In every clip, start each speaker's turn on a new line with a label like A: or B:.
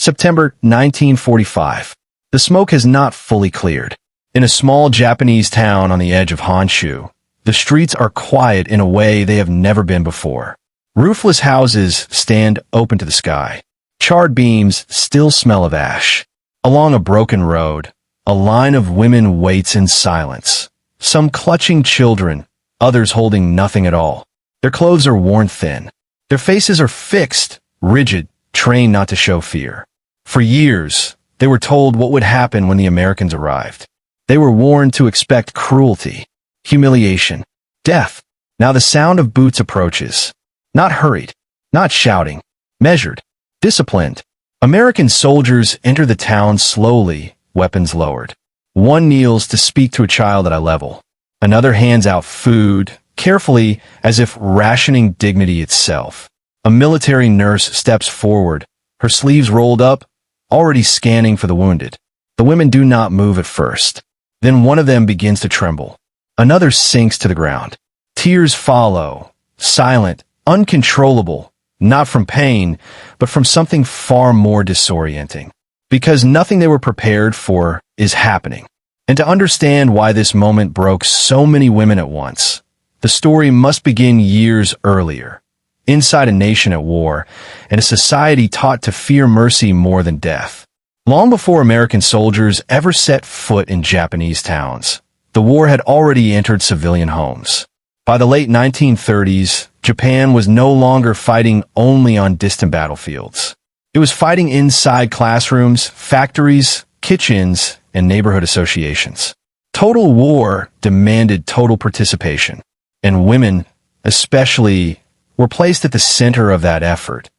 A: September 1945. The smoke has not fully cleared. In a small Japanese town on the edge of Honshu, the streets are quiet in a way they have never been before. Roofless houses stand open to the sky. Charred beams still smell of ash. Along a broken road, a line of women waits in silence. Some clutching children, others holding nothing at all. Their clothes are worn thin. Their faces are fixed, rigid, trained not to show fear. For years, they were told what would happen when the Americans arrived. They were warned to expect cruelty, humiliation, death. Now the sound of boots approaches. Not hurried, not shouting, measured, disciplined. American soldiers enter the town slowly, weapons lowered. One kneels to speak to a child at eye level. Another hands out food, carefully, as if rationing dignity itself. A military nurse steps forward, her sleeves rolled up, already scanning for the wounded. The women do not move at first. Then one of them begins to tremble. Another sinks to the ground. Tears follow, silent, uncontrollable, not from pain, but from something far more disorienting. Because nothing they were prepared for is happening. And to understand why this moment broke so many women at once, the story must begin years earlier. Inside a nation at war, and a society taught to fear mercy more than death. Long before American soldiers ever set foot in Japanese towns, the war had already entered civilian homes. By the late 1930s, Japan was no longer fighting only on distant battlefields. It was fighting inside classrooms, factories, kitchens, and neighborhood associations. Total war demanded total participation, and women, especially, were placed at the center of that effort,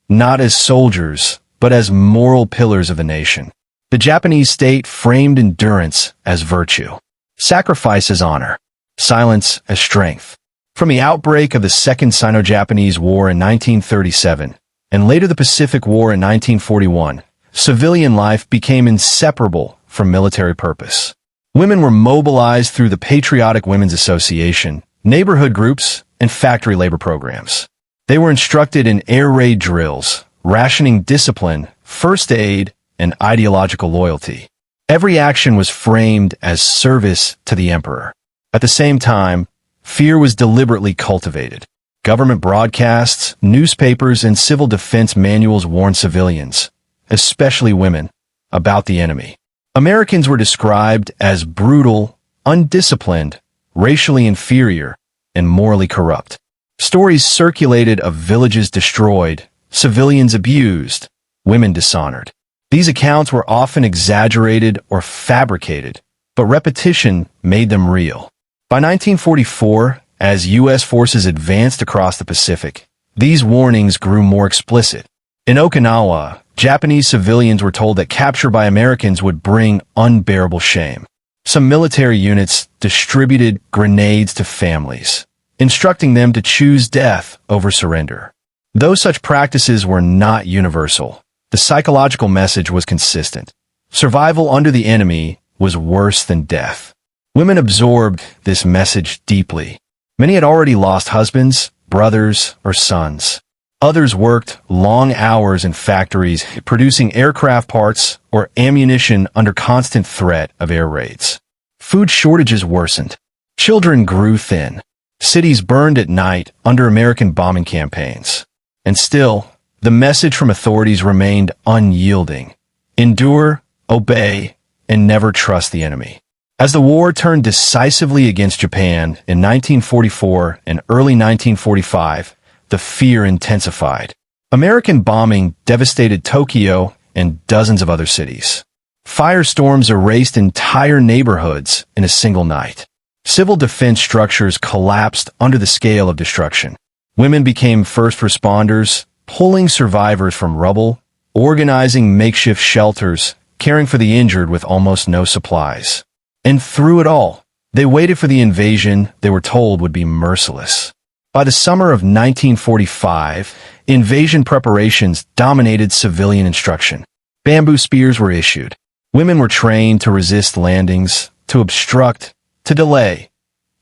A: not as soldiers, but as moral pillars of the nation. The Japanese state framed endurance as virtue, sacrifice as honor, silence as strength. From the outbreak of the Second Sino-Japanese War in 1937, and later the Pacific War in 1941, civilian life became inseparable from military purpose. Women were mobilized through the Patriotic Women's Association, neighborhood groups, and factory labor programs. They were instructed in air raid drills, rationing discipline, first aid, and ideological loyalty. Every action was framed as service to the emperor. At the same time, fear was deliberately cultivated. Government broadcasts, newspapers, and civil defense manuals warned civilians, especially women, about the enemy. Americans were described as brutal, undisciplined, racially inferior, and morally corrupt. Stories circulated of villages destroyed, civilians abused, women dishonored. These accounts were often exaggerated or fabricated, but repetition made them real. By 1944, as U.S. forces advanced across the Pacific, these warnings grew more explicit. In Okinawa, Japanese civilians were told that capture by Americans would bring unbearable shame. Some military units distributed grenades to families, instructing them to choose death over surrender. Though such practices were not universal, the psychological message was consistent. Survival under the enemy was worse than death. Women absorbed this message deeply. Many had already lost husbands, brothers, or sons. Others worked long hours in factories producing aircraft parts or ammunition under constant threat of air raids. Food shortages worsened. Children grew thin. Cities burned at night under American bombing campaigns. And still, the message from authorities remained unyielding. Endure, obey, and never trust the enemy. As the war turned decisively against Japan in 1944 and early 1945, the fear intensified. American bombing devastated Tokyo and dozens of other cities. Firestorms erased entire neighborhoods in a single night. Civil defense structures collapsed under the scale of destruction. Women became first responders, pulling survivors from rubble, organizing makeshift shelters, caring for the injured with almost no supplies. And through it all, they waited for the invasion they were told would be merciless. By the summer of 1945, invasion preparations dominated civilian instruction. Bamboo spears were issued. Women were trained to resist landings, to obstruct, to delay,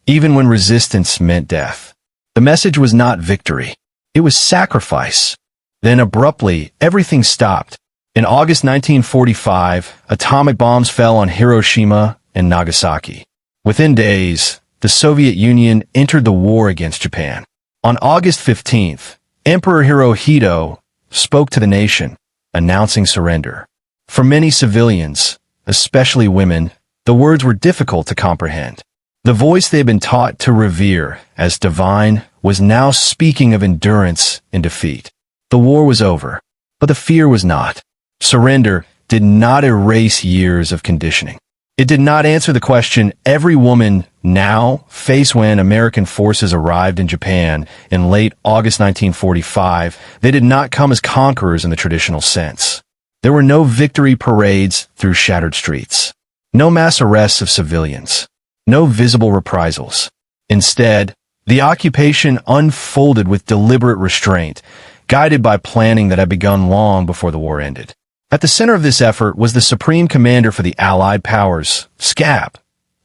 A: even when resistance meant death. The message was not victory. It was sacrifice. Then abruptly, everything stopped. In August 1945, atomic bombs fell on Hiroshima and Nagasaki. Within days, the Soviet Union entered the war against Japan. On August 15th, Emperor Hirohito spoke to the nation, announcing surrender. For many civilians, especially women, the words were difficult to comprehend. The voice they had been taught to revere as divine was now speaking of endurance in defeat. The war was over, but the fear was not. Surrender did not erase years of conditioning. It did not answer the question every woman now faced when American forces arrived in Japan in late August 1945. They did not come as conquerors in the traditional sense. There were no victory parades through shattered streets, no mass arrests of civilians, no visible reprisals. Instead, the occupation unfolded with deliberate restraint, guided by planning that had begun long before the war ended. At the center of this effort was the Supreme Commander for the Allied Powers, SCAP,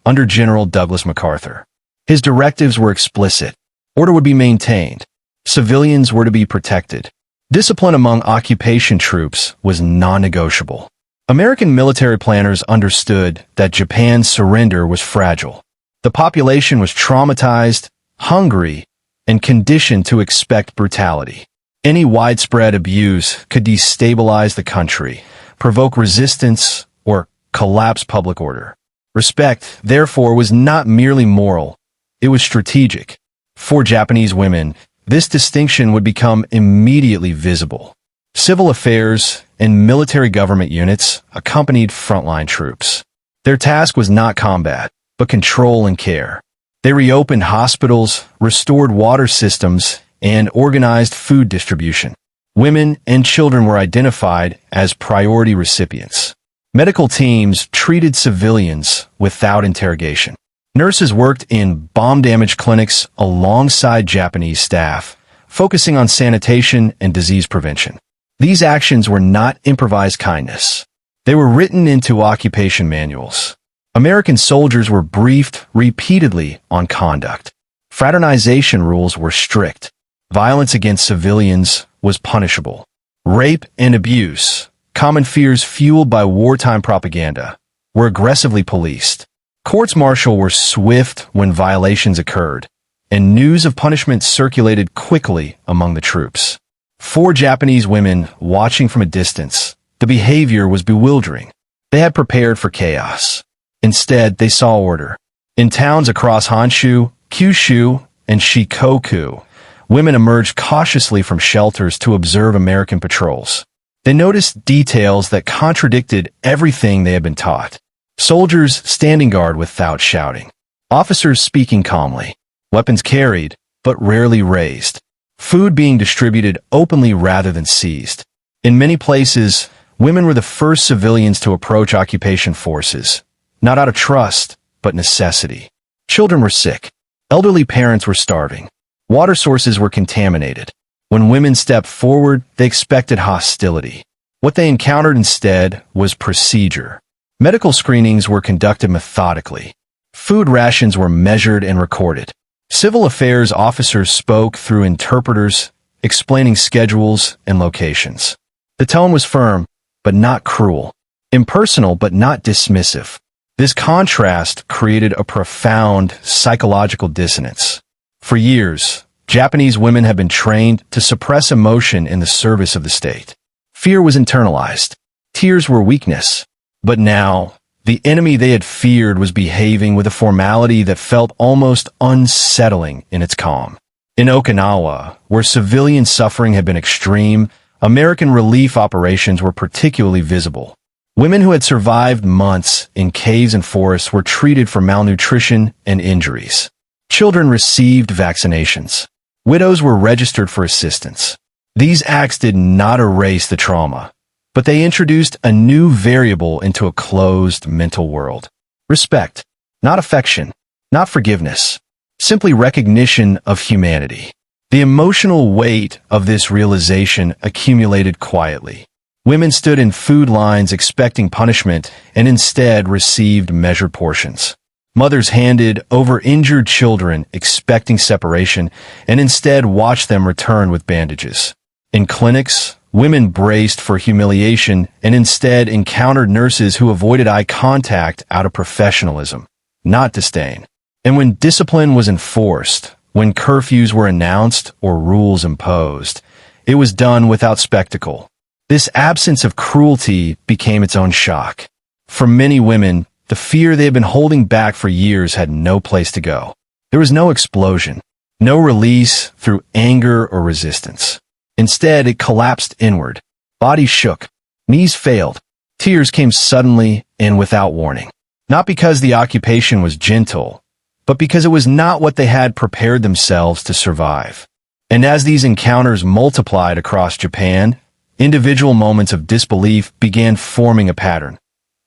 A: under General Douglas MacArthur. His directives were explicit. Order would be maintained. Civilians were to be protected. Discipline among occupation troops was non-negotiable. American military planners understood that Japan's surrender was fragile. The population was traumatized, hungry, and conditioned to expect brutality. Any widespread abuse could destabilize the country, provoke resistance, or collapse public order. Respect, therefore, was not merely moral, it was strategic. For Japanese women, this distinction would become immediately visible. Civil affairs and military government units accompanied frontline troops. Their task was not combat, but control and care. They reopened hospitals, restored water systems, and organized food distribution. Women and children were identified as priority recipients. Medical teams treated civilians without interrogation. Nurses worked in bomb-damaged clinics alongside Japanese staff, focusing on sanitation and disease prevention. These actions were not improvised kindness. They were written into occupation manuals. American soldiers were briefed repeatedly on conduct. Fraternization rules were strict. Violence against civilians was punishable. Rape and abuse, common fears fueled by wartime propaganda, were aggressively policed. Courts-martial were swift when violations occurred, and news of punishment circulated quickly among the troops. For Japanese women watching from a distance, the behavior was bewildering. They had prepared for chaos. Instead, they saw order. In towns across Honshu, Kyushu, and Shikoku, women emerged cautiously from shelters to observe American patrols. They noticed details that contradicted everything they had been taught. Soldiers standing guard without shouting. Officers speaking calmly. Weapons carried, but rarely raised. Food being distributed openly rather than seized. In many places, women were the first civilians to approach occupation forces, not out of trust, but necessity. Children were sick. Elderly parents were starving. Water sources were contaminated. When women stepped forward, they expected hostility. What they encountered instead was procedure. Medical screenings were conducted methodically. Food rations were measured and recorded. Civil affairs officers spoke through interpreters, explaining schedules and locations. The tone was firm, but not cruel. Impersonal, but not dismissive. This contrast created a profound psychological dissonance. For years, Japanese women have been trained to suppress emotion in the service of the state. Fear was internalized. Tears were weakness. But now, the enemy they had feared was behaving with a formality that felt almost unsettling in its calm. In Okinawa, where civilian suffering had been extreme, American relief operations were particularly visible. Women who had survived months in caves and forests were treated for malnutrition and injuries. Children received vaccinations. Widows were registered for assistance. These acts did not erase the trauma, but they introduced a new variable into a closed mental world. Respect, not affection, not forgiveness, simply recognition of humanity. The emotional weight of this realization accumulated quietly. Women stood in food lines expecting punishment and instead received measured portions. Mothers handed over injured children expecting separation and instead watched them return with bandages. In clinics, Women braced for humiliation and instead encountered nurses who avoided eye contact out of professionalism, not disdain. And when discipline was enforced, when curfews were announced or rules imposed, it was done without spectacle. This absence of cruelty became its own shock. For many women, the fear they had been holding back for years had no place to go. There was no explosion, no release through anger or resistance. Instead, it collapsed inward. Bodies shook. Knees failed. Tears came suddenly and without warning. Not because the occupation was gentle, but because it was not what they had prepared themselves to survive. And as these encounters multiplied across Japan, individual moments of disbelief began forming a pattern,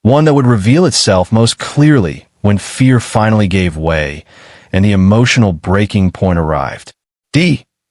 A: one that would reveal itself most clearly when fear finally gave way and the emotional breaking point arrived.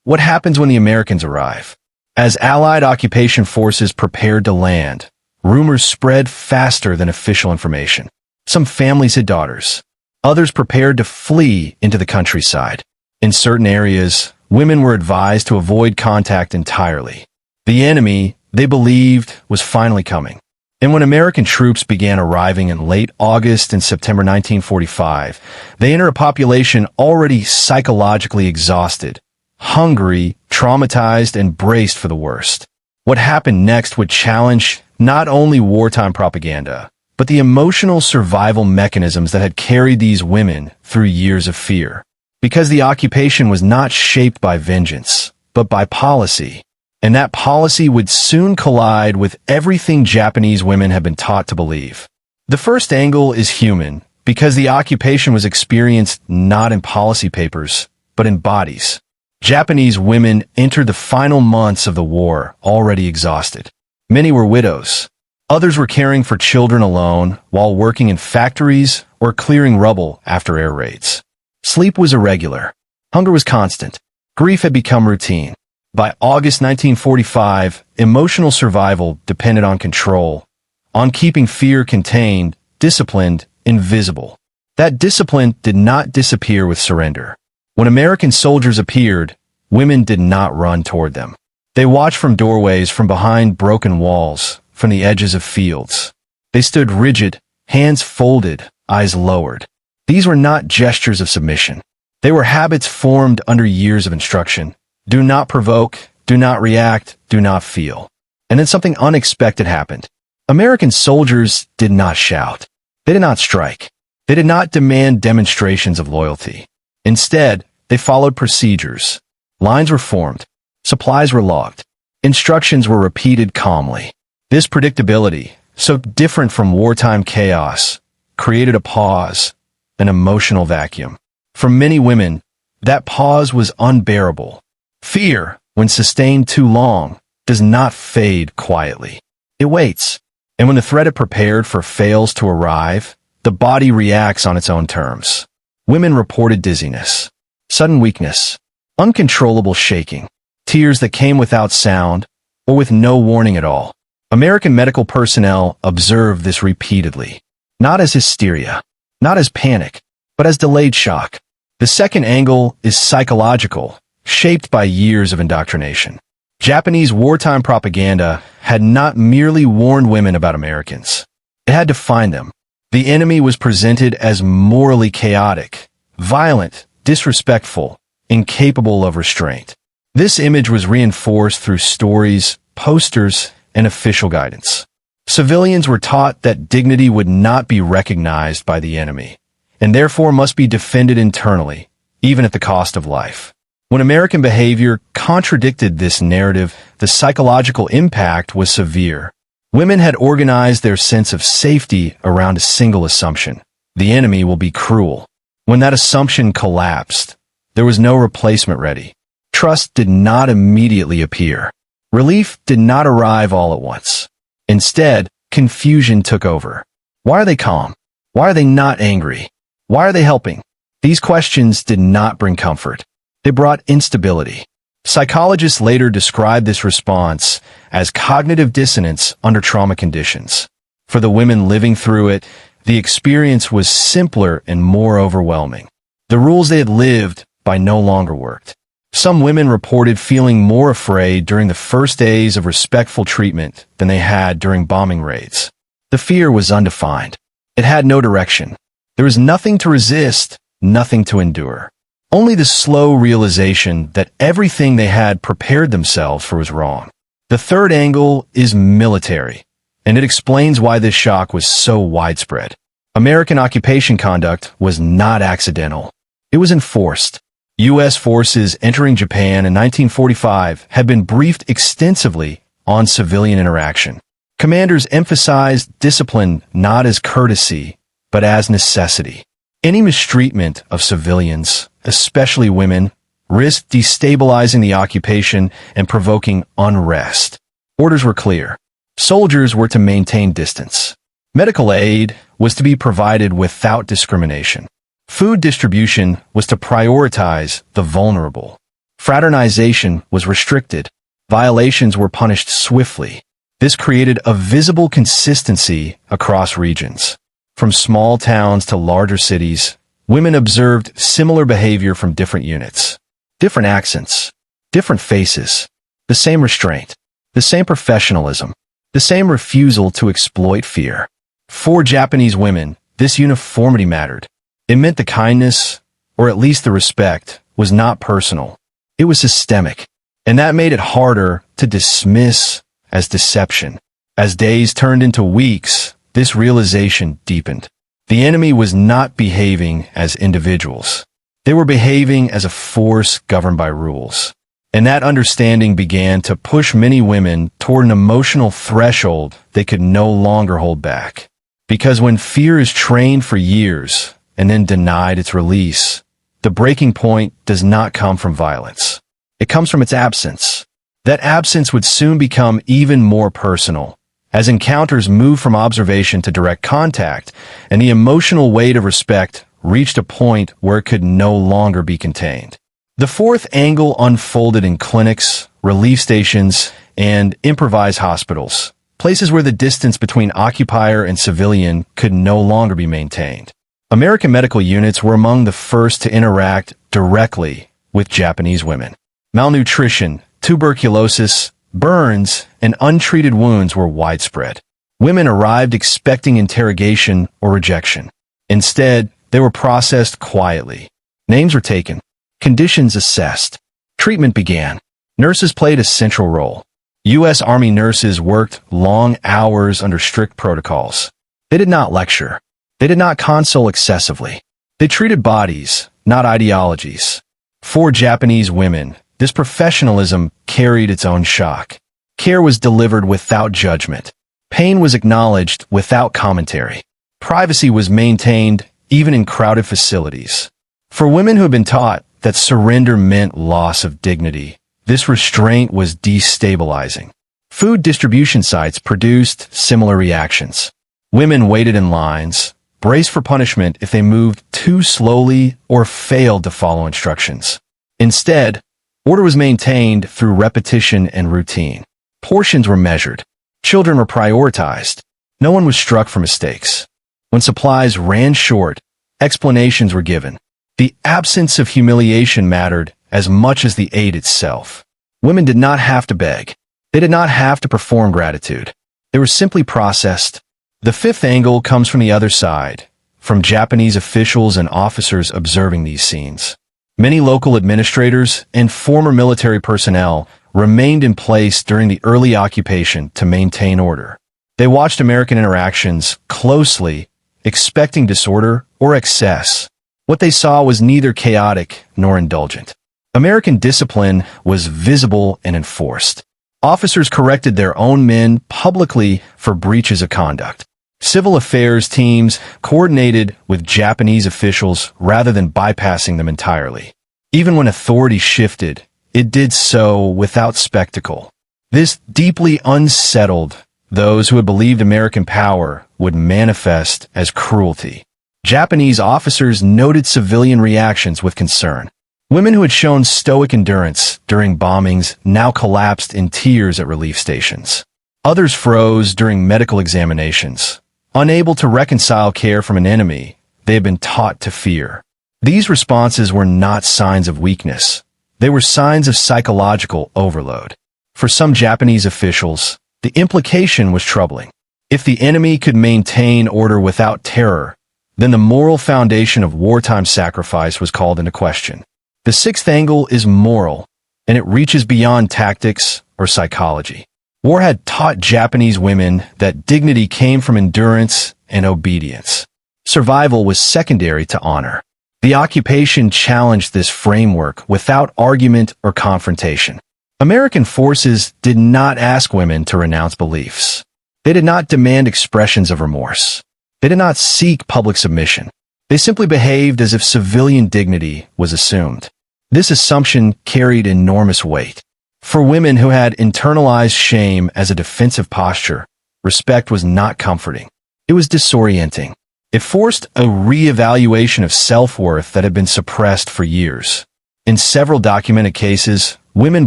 A: What happens when the Americans arrive? As Allied occupation forces prepared to land, rumors spread faster than official information. Some families had daughters. Others prepared to flee into the countryside. In certain areas, women were advised to avoid contact entirely. The enemy, they believed, was finally coming. And when American troops began arriving in late August and September 1945, they entered a population already psychologically exhausted, hungry, traumatized, and braced for the worst. What happened next would challenge not only wartime propaganda, but the emotional survival mechanisms that had carried these women through years of fear. Because the occupation was not shaped by vengeance, but by policy. And that policy would soon collide with everything Japanese women had been taught to believe. The first angle is human, because the occupation was experienced not in policy papers, but in bodies. Japanese women entered the final months of the war already exhausted. Many were widows. Others were caring for children alone while working in factories or clearing rubble after air raids. Sleep was irregular. Hunger was constant. Grief had become routine. By August 1945, emotional survival depended on control, on keeping fear contained, disciplined, invisible. That discipline did not disappear with surrender. When American soldiers appeared, women did not run toward them. They watched from doorways, from behind broken walls, from the edges of fields. They stood rigid, hands folded, eyes lowered. These were not gestures of submission. They were habits formed under years of instruction. Do not provoke, do not react, do not feel. And then something unexpected happened. American soldiers did not shout. They did not strike. They did not demand demonstrations of loyalty. Instead, they followed procedures. Lines were formed. Supplies were logged. Instructions were repeated calmly. This predictability, so different from wartime chaos, created a pause, an emotional vacuum. For many women, that pause was unbearable. Fear, when sustained too long, does not fade quietly. It waits. And when the threat it prepared for fails to arrive, the body reacts on its own terms. Women reported dizziness, sudden weakness, uncontrollable shaking, tears that came without sound or with no warning at all. American medical personnel observed this repeatedly, not as hysteria, not as panic, but as delayed shock. The second angle is psychological, shaped by years of indoctrination. Japanese wartime propaganda had not merely warned women about Americans. It had defined them. The enemy was presented as morally chaotic, violent, disrespectful, incapable of restraint. This image was reinforced through stories, posters, and official guidance. Civilians were taught that dignity would not be recognized by the enemy, and therefore must be defended internally, even at the cost of life. When American behavior contradicted this narrative, the psychological impact was severe. Women had organized their sense of safety around a single assumption: the enemy will be cruel. When that assumption collapsed, there was no replacement ready. Trust did not immediately appear. Relief did not arrive all at once. Instead, confusion took over. Why are they calm? Why are they not angry? Why are they helping? These questions did not bring comfort. They brought instability. Psychologists later described this response as cognitive dissonance under trauma conditions. For the women living through it, the experience was simpler and more overwhelming. The rules they had lived by no longer worked. Some women reported feeling more afraid during the first days of respectful treatment than they had during bombing raids. The fear was undefined. It had no direction. There was nothing to resist, nothing to endure. Only the slow realization that everything they had prepared themselves for was wrong. The third angle is military, and it explains why this shock was so widespread. American occupation conduct was not accidental. It was enforced. U.S. forces entering Japan in 1945 had been briefed extensively on civilian interaction. Commanders emphasized discipline not as courtesy, but as necessity. Any mistreatment of civilians, especially women, risked destabilizing the occupation and provoking unrest. Orders were clear. Soldiers were to maintain distance. Medical aid was to be provided without discrimination. Food distribution was to prioritize the vulnerable. Fraternization was restricted. Violations were punished swiftly. This created a visible consistency across regions. From small towns to larger cities, women observed similar behavior from different units. Different accents, different faces, the same restraint, the same professionalism, the same refusal to exploit fear. For Japanese women, this uniformity mattered. It meant the kindness, or at least the respect, was not personal. It was systemic, and that made it harder to dismiss as deception. As days turned into weeks, this realization deepened. The enemy was not behaving as individuals. They were behaving as a force governed by rules. And that understanding began to push many women toward an emotional threshold they could no longer hold back. Because when fear is trained for years and then denied its release, the breaking point does not come from violence. It comes from its absence. That absence would soon become even more personal, as encounters moved from observation to direct contact, and the emotional weight of respect reached a point where it could no longer be contained. The fourth angle unfolded in clinics, relief stations, and improvised hospitals, places where the distance between occupier and civilian could no longer be maintained. American medical units were among the first to interact directly with Japanese women. Malnutrition, tuberculosis, burns, and untreated wounds were widespread. Women arrived expecting interrogation or rejection. Instead, they were processed quietly. Names were taken. Conditions assessed. Treatment began. Nurses played a central role. U.S. Army nurses worked long hours under strict protocols. They did not lecture. They did not console excessively. They treated bodies, not ideologies. For Japanese women, this professionalism carried its own shock. Care was delivered without judgment. Pain was acknowledged without commentary. Privacy was maintained even in crowded facilities. For women who had been taught that surrender meant loss of dignity, this restraint was destabilizing. Food distribution sites produced similar reactions. Women waited in lines, braced for punishment if they moved too slowly or failed to follow instructions. Instead, order was maintained through repetition and routine. Portions were measured. Children were prioritized. No one was struck for mistakes. When supplies ran short, explanations were given. The absence of humiliation mattered as much as the aid itself. Women did not have to beg. They did not have to perform gratitude. They were simply processed. The fifth angle comes from the other side, from Japanese officials and officers observing these scenes. Many local administrators and former military personnel remained in place during the early occupation to maintain order. They watched American interactions closely, expecting disorder or excess. What they saw was neither chaotic nor indulgent. American discipline was visible and enforced. Officers corrected their own men publicly for breaches of conduct. Civil affairs teams coordinated with Japanese officials rather than bypassing them entirely. Even when authority shifted, it did so without spectacle. This deeply unsettled those who had believed American power would manifest as cruelty. Japanese officers noted civilian reactions with concern. Women who had shown stoic endurance during bombings now collapsed in tears at relief stations. Others froze during medical examinations, unable to reconcile care from an enemy they had been taught to fear. These responses were not signs of weakness. They were signs of psychological overload. For some Japanese officials, the implication was troubling. If the enemy could maintain order without terror, then the moral foundation of wartime sacrifice was called into question. The sixth angle is moral, and it reaches beyond tactics or psychology. War had taught Japanese women that dignity came from endurance and obedience. Survival was secondary to honor. The occupation challenged this framework without argument or confrontation. American forces did not ask women to renounce beliefs. They did not demand expressions of remorse. They did not seek public submission. They simply behaved as if civilian dignity was assumed. This assumption carried enormous weight. For women who had internalized shame as a defensive posture, respect was not comforting. It was disorienting. It forced a re-evaluation of self-worth that had been suppressed for years. In several documented cases, women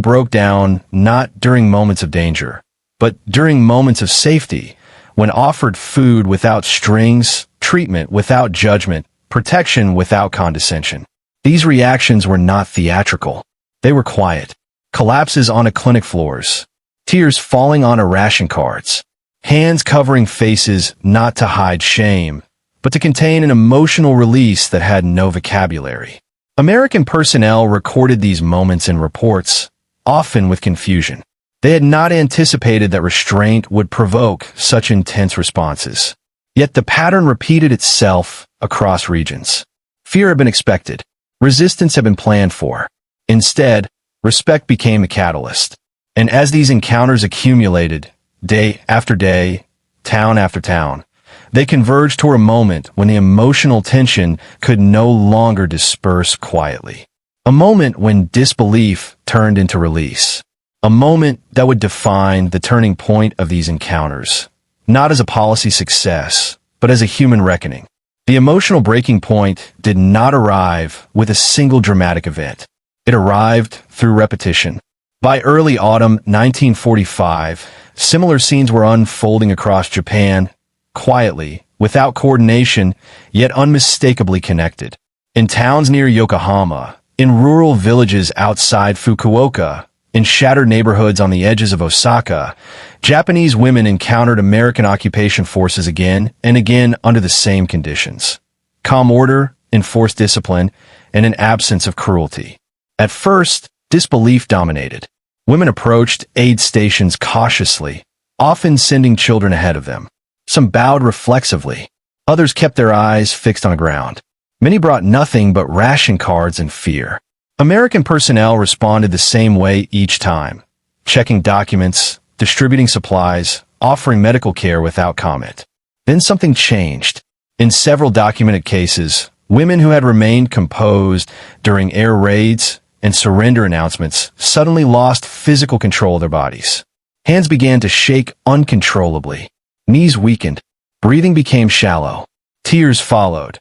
A: broke down not during moments of danger, but during moments of safety, when offered food without strings, treatment without judgment, protection without condescension. These reactions were not theatrical. They were quiet. Collapses on clinic floors, tears falling on ration cards, hands covering faces not to hide shame, but to contain an emotional release that had no vocabulary. American personnel recorded these moments in reports, often with confusion. They had not anticipated that restraint would provoke such intense responses. Yet the pattern repeated itself across regions. Fear had been expected. Resistance had been planned for. Instead, respect became the catalyst. And as these encounters accumulated, day after day, town after town, they converged toward a moment when the emotional tension could no longer disperse quietly. A moment when disbelief turned into release. A moment that would define the turning point of these encounters, not as a policy success, but as a human reckoning. The emotional breaking point did not arrive with a single dramatic event. It arrived through repetition. By early autumn 1945, similar scenes were unfolding across Japan, quietly, without coordination, yet unmistakably connected. In towns near Yokohama, in rural villages outside Fukuoka, in shattered neighborhoods on the edges of Osaka, Japanese women encountered American occupation forces again and again under the same conditions. Calm order, enforced discipline, and an absence of cruelty. At first, disbelief dominated. Women approached aid stations cautiously, often sending children ahead of them. Some bowed reflexively. Others kept their eyes fixed on the ground. Many brought nothing but ration cards and fear. American personnel responded the same way each time, checking documents, distributing supplies, offering medical care without comment. Then something changed. In several documented cases, women who had remained composed during air raids and surrender announcements suddenly lost physical control of their bodies. Hands began to shake uncontrollably. Knees weakened. Breathing became shallow. Tears followed.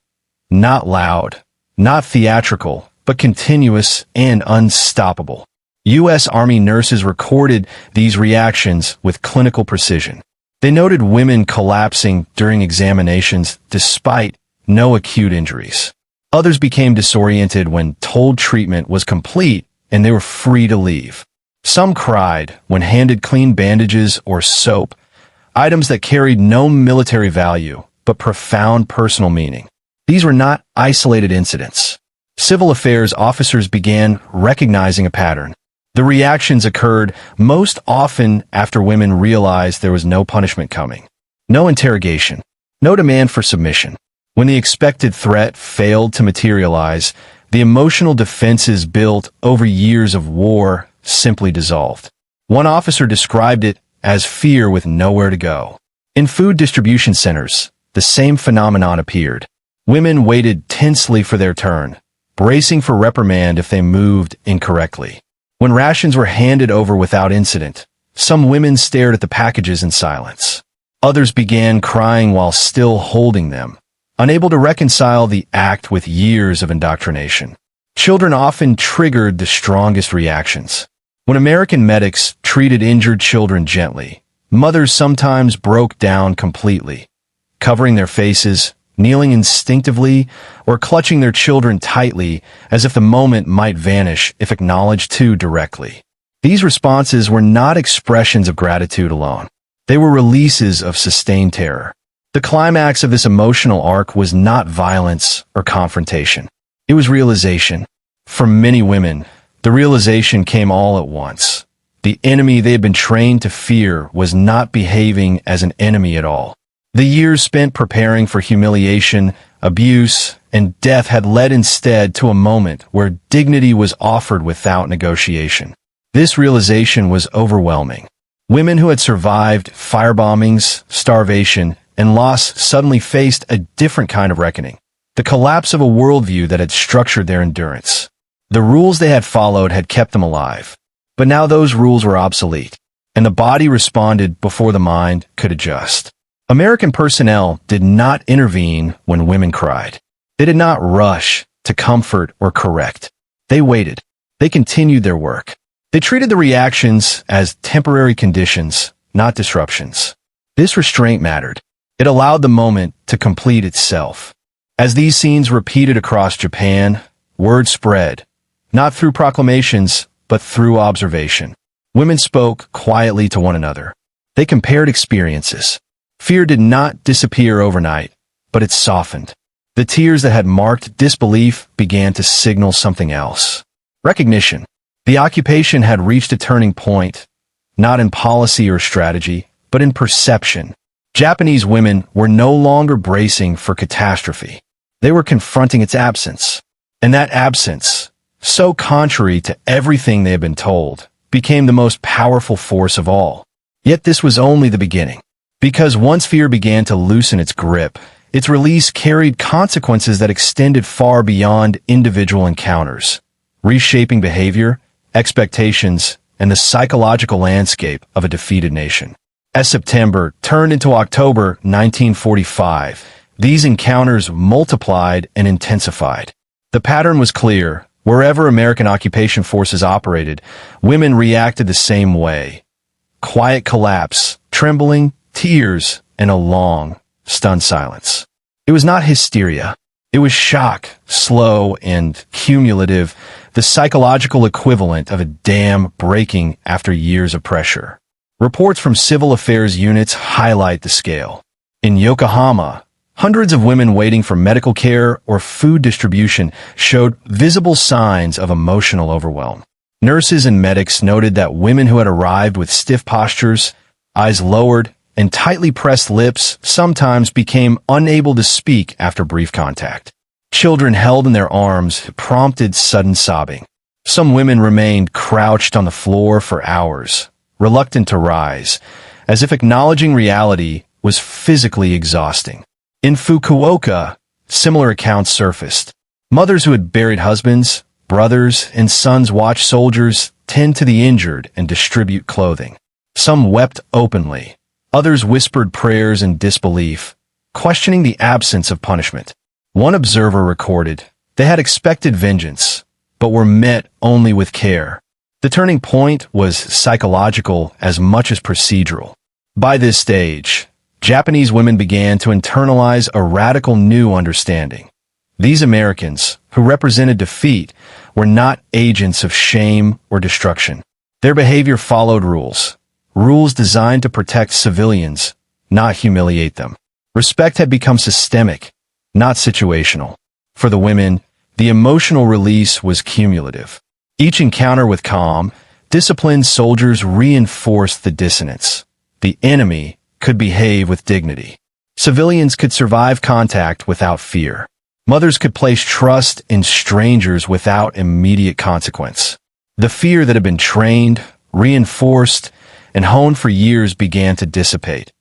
A: Not loud, not theatrical, but continuous and unstoppable. U.S. Army nurses recorded these reactions with clinical precision. They noted women collapsing during examinations despite no acute injuries. Others became disoriented when told treatment was complete and they were free to leave. Some cried when handed clean bandages or soap, items that carried no military value but profound personal meaning. These were not isolated incidents. Civil affairs officers began recognizing a pattern. The reactions occurred most often after women realized there was no punishment coming, no interrogation, no demand for submission. When the expected threat failed to materialize, the emotional defenses built over years of war simply dissolved. One officer described it as fear with nowhere to go. In food distribution centers, the same phenomenon appeared. Women waited tensely for their turn, bracing for reprimand if they moved incorrectly. When rations were handed over without incident, some women stared at the packages in silence. Others began crying while still holding them, unable to reconcile the act with years of indoctrination. Children often triggered the strongest reactions. When American medics treated injured children gently, mothers sometimes broke down completely, covering their faces, kneeling instinctively, or clutching their children tightly as if the moment might vanish if acknowledged too directly. These responses were not expressions of gratitude alone. They were releases of sustained terror. The climax of this emotional arc was not violence or confrontation. It was realization. For many women, the realization came all at once. The enemy they had been trained to fear was not behaving as an enemy at all. The years spent preparing for humiliation, abuse, and death had led instead to a moment where dignity was offered without negotiation. This realization was overwhelming. Women who had survived firebombings, starvation, and loss suddenly faced a different kind of reckoning. The collapse of a worldview that had structured their endurance. The rules they had followed had kept them alive. But now those rules were obsolete, and the body responded before the mind could adjust. American personnel did not intervene when women cried. They did not rush to comfort or correct. They waited. They continued their work. They treated the reactions as temporary conditions, not disruptions. This restraint mattered. It allowed the moment to complete itself. As these scenes repeated across Japan, word spread, not through proclamations, but through observation. Women spoke quietly to one another. They compared experiences. Fear did not disappear overnight, but it softened. The tears that had marked disbelief began to signal something else. Recognition. The occupation had reached a turning point, not in policy or strategy, but in perception. Japanese women were no longer bracing for catastrophe. They were confronting its absence. And that absence, so contrary to everything they had been told, became the most powerful force of all. Yet this was only the beginning. Because once fear began to loosen its grip, its release carried consequences that extended far beyond individual encounters, reshaping behavior, expectations, and the psychological landscape of a defeated nation. As September turned into October 1945, these encounters multiplied and intensified. The pattern was clear. Wherever American occupation forces operated, women reacted the same way. Quiet collapse, trembling, tears, and a long, stunned silence. It was not hysteria. It was shock, slow and cumulative, the psychological equivalent of a dam breaking after years of pressure. Reports from civil affairs units highlight the scale. In Yokohama, hundreds of women waiting for medical care or food distribution showed visible signs of emotional overwhelm. Nurses and medics noted that women who had arrived with stiff postures, eyes lowered, and tightly pressed lips sometimes became unable to speak after brief contact. Children held in their arms prompted sudden sobbing. Some women remained crouched on the floor for hours, reluctant to rise, as if acknowledging reality was physically exhausting. In Fukuoka, similar accounts surfaced. Mothers who had buried husbands, brothers, and sons watched soldiers tend to the injured and distribute clothing. Some wept openly. Others whispered prayers in disbelief, questioning the absence of punishment. One observer recorded, they had expected vengeance, but were met only with care. The turning point was psychological as much as procedural. By this stage, Japanese women began to internalize a radical new understanding. These Americans, who represented defeat, were not agents of shame or destruction. Their behavior followed rules designed to protect civilians, not humiliate them. Respect had become systemic, not situational. For the women, the emotional release was cumulative. Each encounter with calm, disciplined soldiers reinforced the dissonance. The enemy could behave with dignity. Civilians could survive contact without fear. Mothers could place trust in strangers without immediate consequence. The fear that had been trained, reinforced, and honed for years began to dissipate.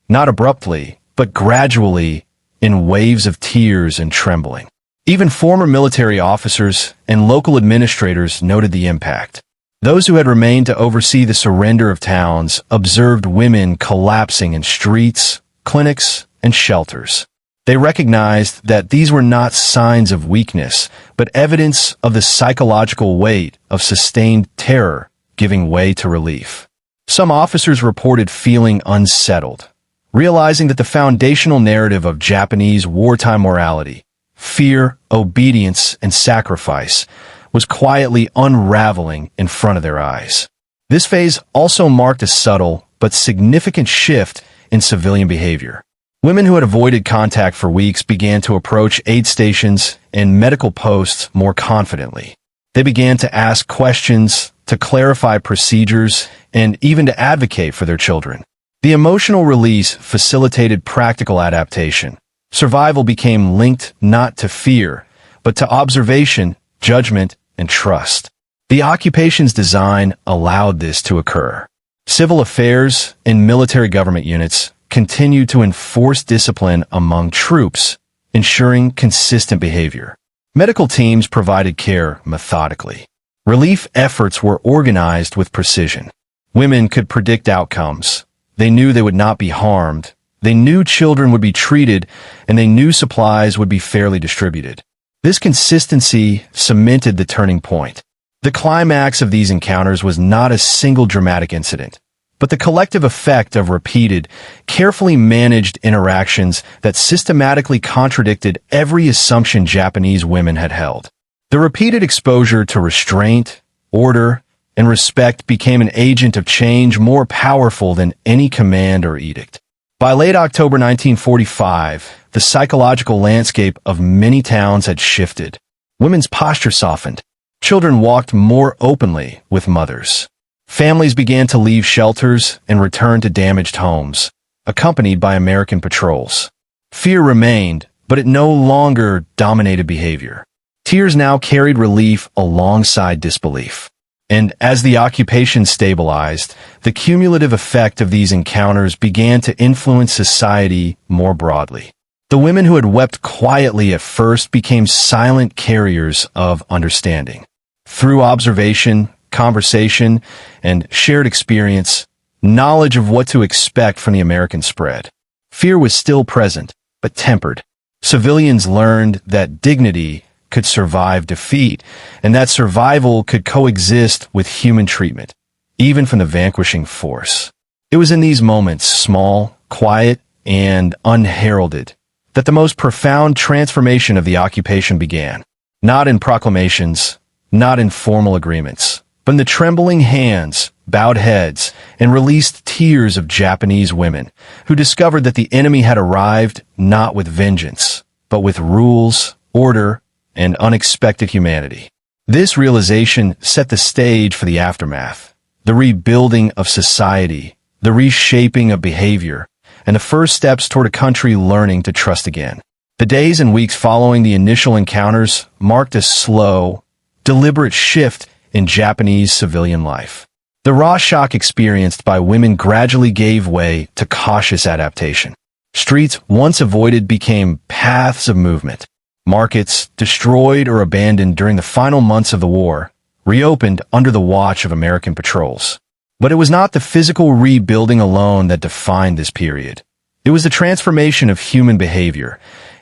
A: Not abruptly, but gradually, in waves of tears and trembling. Even former military officers and local administrators noted the impact. Those who had remained to oversee the surrender of towns observed women collapsing in streets, clinics, and shelters. They recognized that these were not signs of weakness, but evidence of the psychological weight of sustained terror giving way to relief. Some officers reported feeling unsettled, realizing that the foundational narrative of Japanese wartime morality, fear, obedience, and sacrifice, was quietly unraveling in front of their eyes. This phase also marked a subtle but significant shift in civilian behavior. Women who had avoided contact for weeks began to approach aid stations and medical posts more confidently. They began to ask questions, to clarify procedures, and even to advocate for their children. The emotional release facilitated practical adaptation. Survival became linked not to fear, but to observation, judgment, and trust. The occupation's design allowed this to occur. Civil affairs and military government units continued to enforce discipline among troops, ensuring consistent behavior. Medical teams provided care methodically. Relief efforts were organized with precision. Women could predict outcomes. They knew they would not be harmed. They knew children would be treated, and they knew supplies would be fairly distributed. This consistency cemented the turning point. The climax of these encounters was not a single dramatic incident, but the collective effect of repeated, carefully managed interactions that systematically contradicted every assumption Japanese women had held. The repeated exposure to restraint, order, and respect became an agent of change more powerful than any command or edict. By late October 1945, the psychological landscape of many towns had shifted. Women's posture softened. Children walked more openly with mothers. Families began to leave shelters and return to damaged homes, accompanied by American patrols. Fear remained, but it no longer dominated behavior. Tears now carried relief alongside disbelief. And as the occupation stabilized, the cumulative effect of these encounters began to influence society more broadly. The women who had wept quietly at first became silent carriers of understanding. Through observation, conversation, and shared experience, knowledge of what to expect from the American spread. Fear was still present, but tempered. Civilians learned that dignity could survive defeat, and that survival could coexist with human treatment, even from the vanquishing force. It was in these moments, small, quiet, and unheralded, that the most profound transformation of the occupation began. Not in proclamations, not in formal agreements, but in the trembling hands, bowed heads, and released tears of Japanese women who discovered that the enemy had arrived not with vengeance, but with rules, order, and unexpected humanity. This realization set the stage for the aftermath, the rebuilding of society, the reshaping of behavior, and the first steps toward a country learning to trust again. The days and weeks following the initial encounters marked a slow, deliberate shift in Japanese civilian life. The raw shock experienced by women gradually gave way to cautious adaptation. Streets once avoided became paths of movement. Markets, destroyed or abandoned during the final months of the war, reopened under the watch of American patrols. But it was not the physical rebuilding alone that defined this period. It was the transformation of human behavior,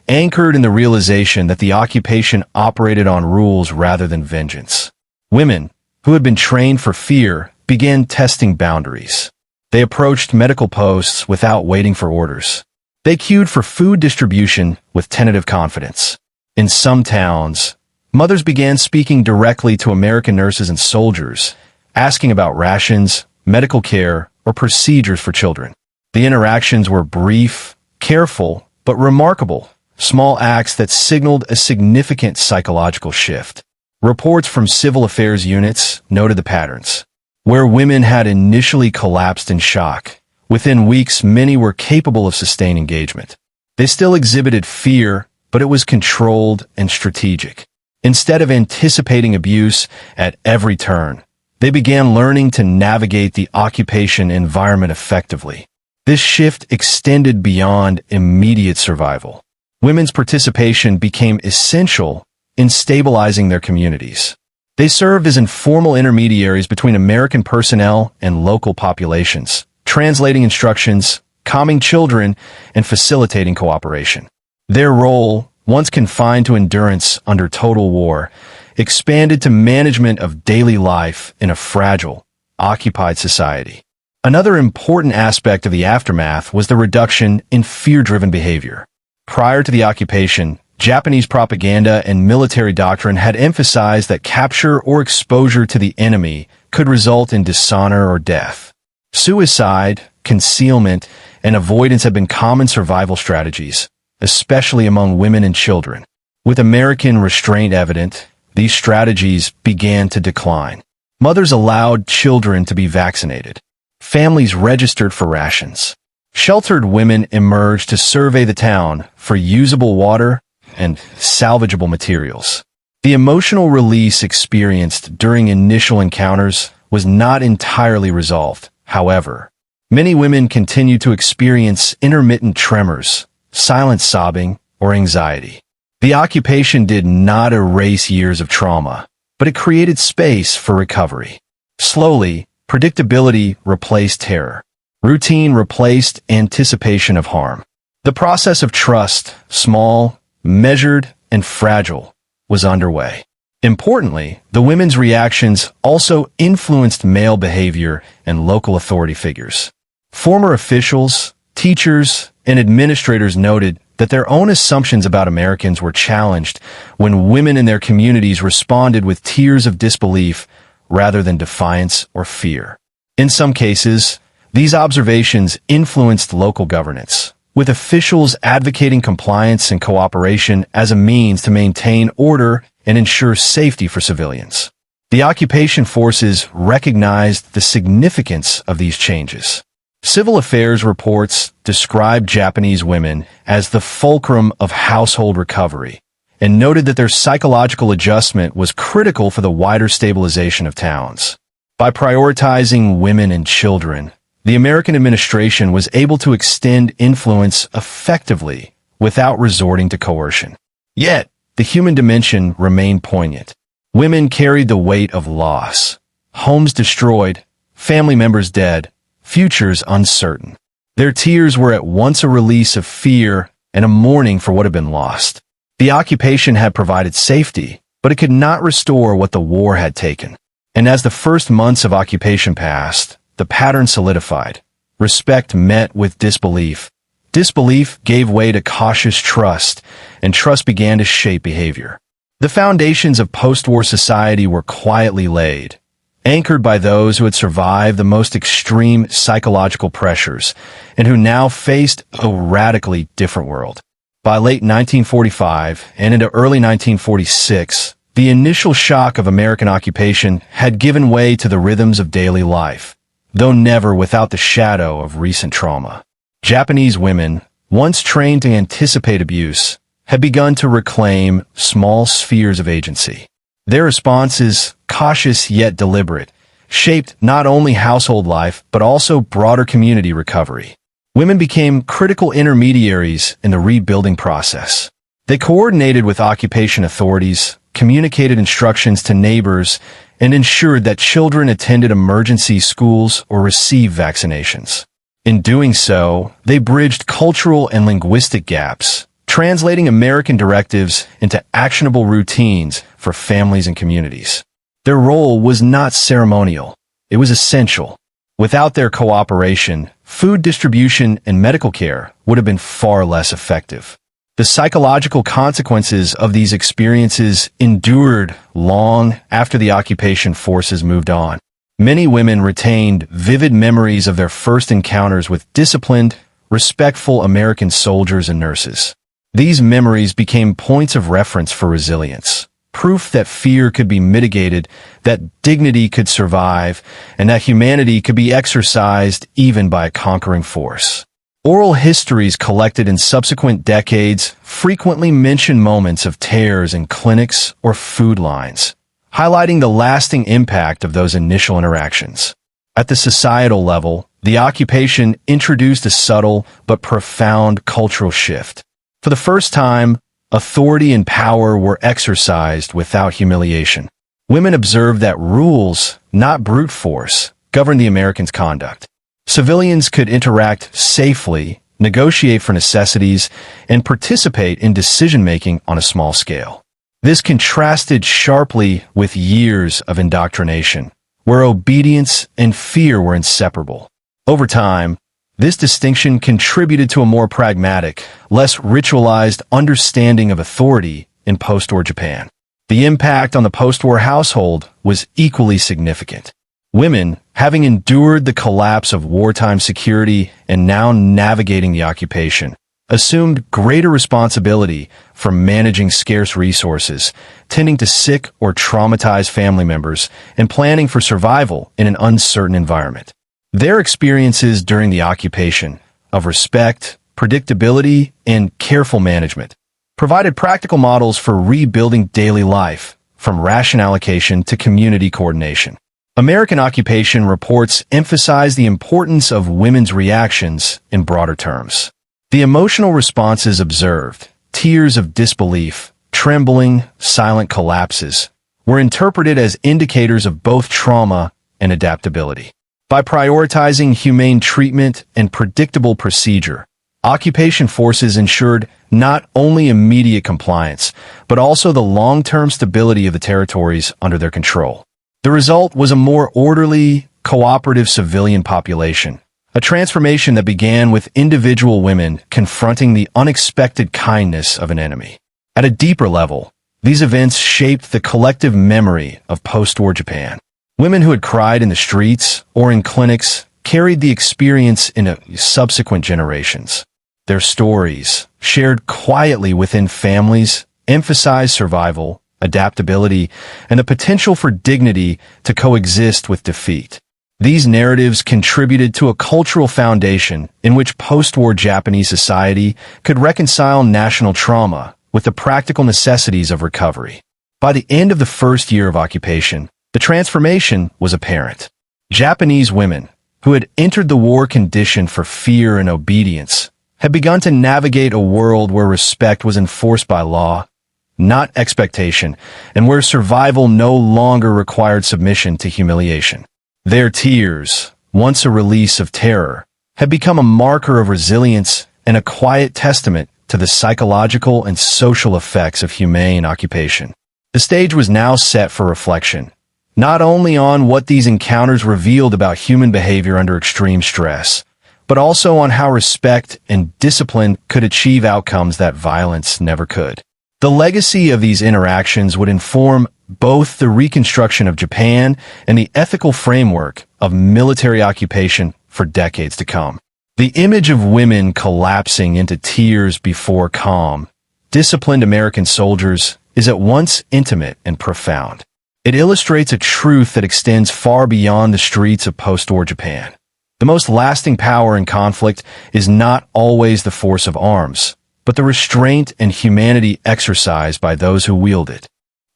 A: anchored in the realization that the occupation operated on rules rather than vengeance. Women, who had been trained for fear, began testing boundaries. They approached medical posts without waiting for orders. They queued for food distribution with tentative confidence. In some towns, mothers began speaking directly to American nurses and soldiers, asking about rations, medical care, or procedures for children. The interactions were brief, careful, but remarkable, small acts that signaled a significant psychological shift. Reports from civil affairs units noted the patterns. Where women had initially collapsed in shock, within weeks many were capable of sustained engagement. They still exhibited fear, but it was controlled and strategic. Instead of anticipating abuse at every turn, they began learning to navigate the occupation environment effectively. This shift extended beyond immediate survival. Women's participation became essential in stabilizing their communities. They served as informal intermediaries between American personnel and local populations, translating instructions, calming children, and facilitating cooperation. Their role, once confined to endurance under total war, expanded to management of daily life in a fragile, occupied society. Another important aspect of the aftermath was the reduction in fear-driven behavior. Prior to the occupation, Japanese propaganda and military doctrine had emphasized that capture or exposure to the enemy could result in dishonor or death. Suicide, concealment, and avoidance have been common survival strategies, especially among women and children. With American restraint evident, these strategies began to decline. Mothers allowed children to be vaccinated. Families registered for rations. Sheltered women emerged to survey the town for usable water and salvageable materials. The emotional release experienced during initial encounters was not entirely resolved, however. Many women continued to experience intermittent tremors, silent sobbing, or anxiety. The occupation did not erase years of trauma, but it created space for recovery. Slowly, predictability replaced terror. Routine replaced anticipation of harm. The process of trust, small, measured, and fragile, was underway. Importantly, the women's reactions also influenced male behavior and local authority figures. Former officials, teachers, and administrators noted that their own assumptions about Americans were challenged when women in their communities responded with tears of disbelief rather than defiance or fear. In some cases, these observations influenced local governance, with officials advocating compliance and cooperation as a means to maintain order and ensure safety for civilians. The occupation forces recognized the significance of these changes. Civil affairs reports described Japanese women as the fulcrum of household recovery and noted that their psychological adjustment was critical for the wider stabilization of towns. By prioritizing women and children, the American administration was able to extend influence effectively without resorting to coercion. Yet, the human dimension remained poignant. Women carried the weight of loss. Homes destroyed, family members dead, futures uncertain. Their tears were at once a release of fear and a mourning for what had been lost. The occupation had provided safety, but it could not restore what the war had taken. And as the first months of occupation passed, the pattern solidified. Respect met with disbelief. Disbelief gave way to cautious trust, and trust began to shape behavior. The foundations of post-war society were quietly laid, anchored by those who had survived the most extreme psychological pressures and who now faced a radically different world. By late 1945 and into early 1946, the initial shock of American occupation had given way to the rhythms of daily life, though never without the shadow of recent trauma. Japanese women, once trained to anticipate abuse, had begun to reclaim small spheres of agency. Their responses, cautious yet deliberate, shaped not only household life but also broader community recovery. Women became critical intermediaries in the rebuilding process. They coordinated with occupation authorities, communicated instructions to neighbors, and ensured that children attended emergency schools or received vaccinations. In doing so, they bridged cultural and linguistic gaps, translating American directives into actionable routines for families and communities. Their role was not ceremonial. It was essential. Without their cooperation, food distribution and medical care would have been far less effective. The psychological consequences of these experiences endured long after the occupation forces moved on. Many women retained vivid memories of their first encounters with disciplined, respectful American soldiers and nurses. These memories became points of reference for resilience, proof that fear could be mitigated, that dignity could survive, and that humanity could be exercised even by a conquering force. Oral histories collected in subsequent decades frequently mention moments of tears in clinics or food lines, highlighting the lasting impact of those initial interactions. At the societal level, the occupation introduced a subtle but profound cultural shift. For the first time, authority and power were exercised without humiliation. Women observed that rules, not brute force, governed the Americans' conduct. Civilians could interact safely, negotiate for necessities, and participate in decision-making on a small scale. This contrasted sharply with years of indoctrination, where obedience and fear were inseparable. Over time, this distinction contributed to a more pragmatic, less ritualized understanding of authority in post-war Japan. The impact on the post-war household was equally significant. Women, having endured the collapse of wartime security and now navigating the occupation, assumed greater responsibility for managing scarce resources, tending to sick or traumatized family members, and planning for survival in an uncertain environment. Their experiences during the occupation of respect, predictability, and careful management provided practical models for rebuilding daily life, from ration allocation to community coordination. American occupation reports emphasize the importance of women's reactions in broader terms. The emotional responses observed, tears of disbelief, trembling, silent collapses, were interpreted as indicators of both trauma and adaptability. By prioritizing humane treatment and predictable procedure, occupation forces ensured not only immediate compliance, but also the long-term stability of the territories under their control. The result was a more orderly, cooperative civilian population, a transformation that began with individual women confronting the unexpected kindness of an enemy. At a deeper level, these events shaped the collective memory of post-war Japan. Women who had cried in the streets or in clinics carried the experience into subsequent generations. Their stories, shared quietly within families, emphasized survival, adaptability, and the potential for dignity to coexist with defeat. These narratives contributed to a cultural foundation in which post-war Japanese society could reconcile national trauma with the practical necessities of recovery. By the end of the first year of occupation, the transformation was apparent. Japanese women, who had entered the war conditioned for fear and obedience, had begun to navigate a world where respect was enforced by law, not expectation, and where survival no longer required submission to humiliation. Their tears, once a release of terror, had become a marker of resilience and a quiet testament to the psychological and social effects of humane occupation. The stage was now set for reflection, not only on what these encounters revealed about human behavior under extreme stress, but also on how respect and discipline could achieve outcomes that violence never could. The legacy of these interactions would inform both the reconstruction of Japan and the ethical framework of military occupation for decades to come. The image of women collapsing into tears before calm, disciplined American soldiers is at once intimate and profound. It illustrates a truth that extends far beyond the streets of post-war Japan. The most lasting power in conflict is not always the force of arms, but the restraint and humanity exercised by those who wield it.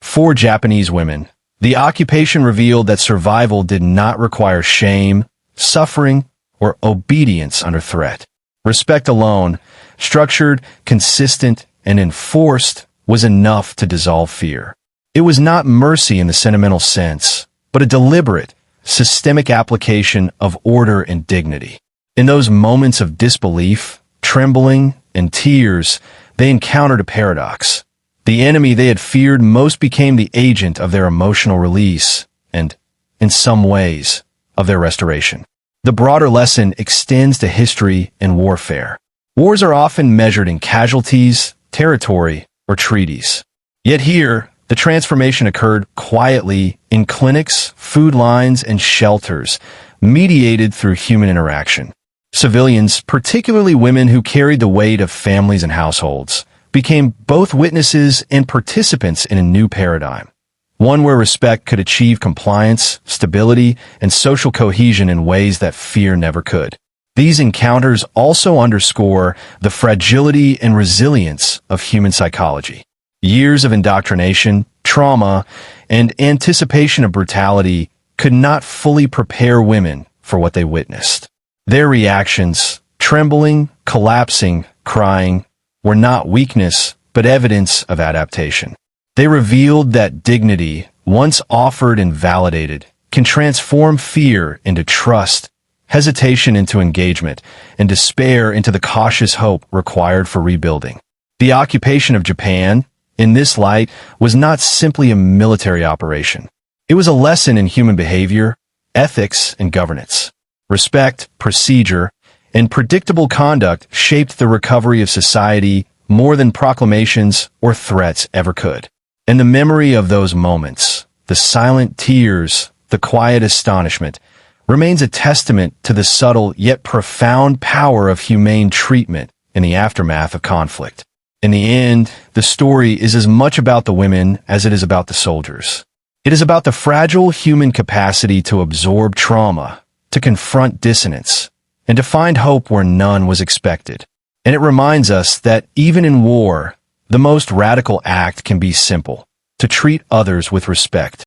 A: For Japanese women, the occupation revealed that survival did not require shame, suffering, or obedience under threat. Respect alone, structured, consistent, and enforced, was enough to dissolve fear. It was not mercy in the sentimental sense, but a deliberate, systemic application of order and dignity. In those moments of disbelief, trembling, and tears, they encountered a paradox. The enemy they had feared most became the agent of their emotional release and, in some ways, of their restoration. The broader lesson extends to history and warfare. Wars are often measured in casualties, territory, or treaties. Yet here, the transformation occurred quietly in clinics, food lines, and shelters, mediated through human interaction. Civilians, particularly women who carried the weight of families and households, became both witnesses and participants in a new paradigm, one where respect could achieve compliance, stability, and social cohesion in ways that fear never could. These encounters also underscore the fragility and resilience of human psychology. Years of indoctrination, trauma, and anticipation of brutality could not fully prepare women for what they witnessed. Their reactions, trembling, collapsing, crying, were not weakness, but evidence of adaptation. They revealed that dignity, once offered and validated, can transform fear into trust, hesitation into engagement, and despair into the cautious hope required for rebuilding. The occupation of Japan, in this light, was not simply a military operation. It was a lesson in human behavior, ethics, and governance. Respect, procedure, and predictable conduct shaped the recovery of society more than proclamations or threats ever could. And the memory of those moments, the silent tears, the quiet astonishment, remains a testament to the subtle yet profound power of humane treatment in the aftermath of conflict. In the end, the story is as much about the women as it is about the soldiers. It is about the fragile human capacity to absorb trauma, to confront dissonance, and to find hope where none was expected. And it reminds us that even in war, the most radical act can be simple: to treat others with respect,